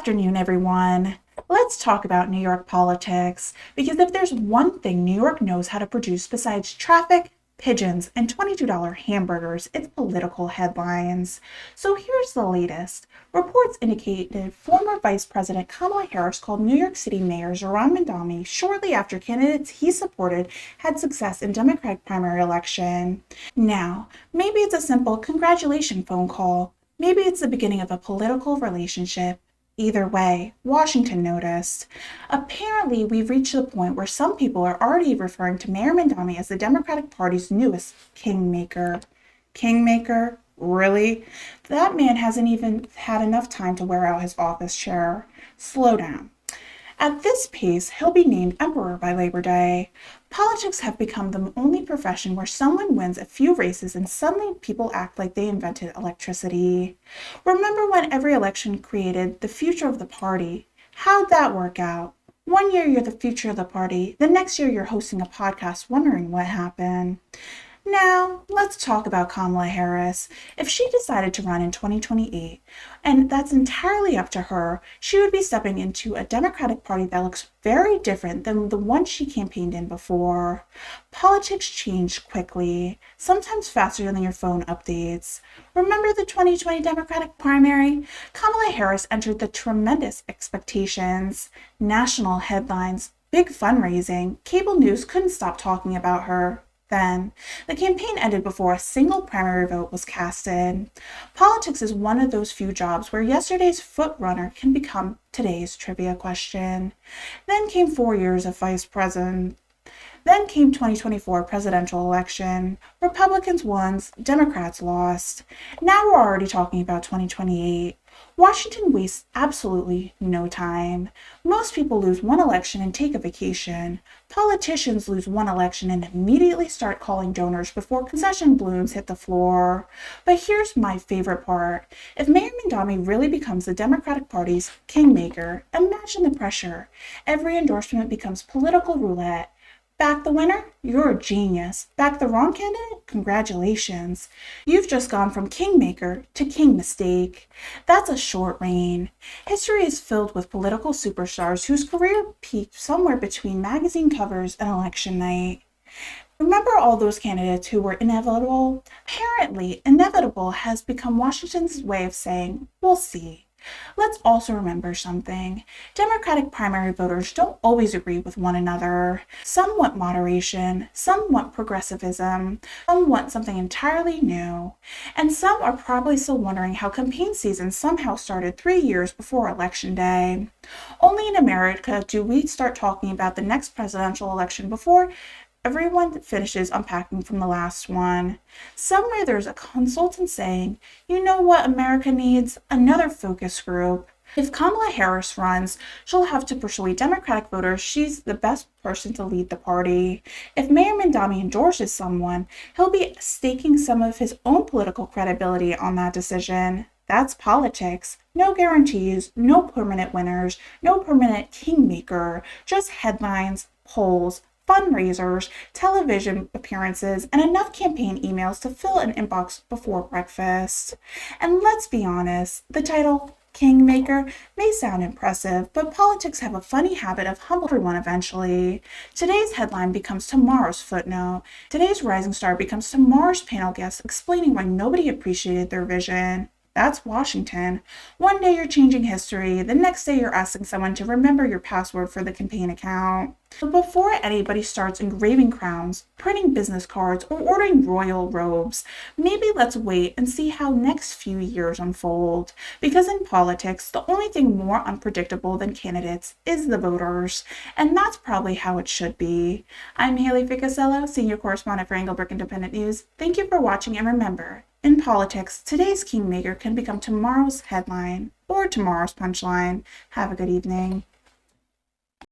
afternoon, everyone. Let's talk about New York politics, because if there's one thing New York knows how to produce besides traffic, pigeons, and $22 hamburgers, it's political headlines. So here's the latest. Reports indicated former Vice President Kamala Harris called New York City Mayor Zohran Mamdani shortly after candidates he supported had success in Democratic primary election. Now, maybe it's a simple congratulation phone call. Maybe it's the beginning of a political relationship. Either way, Washington noticed. Apparently, we've reached the point where some people are already referring to Mayor Mamdani as the Democratic Party's newest kingmaker. Kingmaker? Really? That man hasn't even had enough time to wear out his office chair. Slow down. At this pace, he'll be named emperor by Labor Day. Politics have become the only profession where someone wins a few races and suddenly people act like they invented electricity. Remember when every election created the future of the party? How'd that work out? One year you're the future of the party, the next year you're hosting a podcast wondering what happened. Now, let's talk about Kamala Harris. If she decided to run in 2028, and that's entirely up to her, she would be stepping into a Democratic Party that looks very different than the one she campaigned in before. Politics change quickly, sometimes faster than your phone updates. Remember the 2020 Democratic primary? Kamala Harris entered the tremendous expectations, national headlines, big fundraising. Cable news couldn't stop talking about her. Then, the campaign ended before a single primary vote was casted. Politics is one of those few jobs where yesterday's foot runner can become today's trivia question. Then came 4 years of vice president. Then came 2024 presidential election. Republicans won, Democrats lost. Now we're already talking about 2028. Washington wastes absolutely no time. Most people lose one election and take a vacation. Politicians lose one election and immediately start calling donors before concession balloons hit the floor. But here's my favorite part. If Mayor Mamdani really becomes the Democratic Party's kingmaker, imagine the pressure. Every endorsement becomes political roulette. Back the winner? You're a genius. Back the wrong candidate? Congratulations. You've just gone from kingmaker to king mistake. That's a short reign. History is filled with political superstars whose career peaked somewhere between magazine covers and election night. Remember all those candidates who were inevitable? Apparently, inevitable has become Washington's way of saying, we'll see. Let's also remember something. Democratic primary voters don't always agree with one another. Some want moderation, some want progressivism, some want something entirely new, and some are probably still wondering how campaign season somehow started 3 years before Election Day. Only in America do we start talking about the next presidential election before everyone finishes unpacking from the last one. Somewhere there's a consultant saying, you know what America needs? Another focus group. If Kamala Harris runs, she'll have to persuade Democratic voters she's the best person to lead the party. If Mayor Mamdani endorses someone, he'll be staking some of his own political credibility on that decision. That's politics. No guarantees, no permanent winners, no permanent kingmaker, just headlines, polls, fundraisers, television appearances, and enough campaign emails to fill an inbox before breakfast. And let's be honest, the title Kingmaker may sound impressive, but politics have a funny habit of humbling everyone eventually. Today's headline becomes tomorrow's footnote. Today's rising star becomes tomorrow's panel guest explaining why nobody appreciated their vision. That's Washington. One day you're changing history, the next day you're asking someone to remember your password for the campaign account. So before anybody starts engraving crowns, printing business cards, or ordering royal robes, maybe let's wait and see how next few years unfold. Because in politics, the only thing more unpredictable than candidates is the voters, and that's probably how it should be. I'm Haylee Ficuciello, Senior Correspondent for Englebrook Independent News. Thank you for watching, and remember, in politics, today's kingmaker can become tomorrow's headline or tomorrow's punchline. Have a good evening.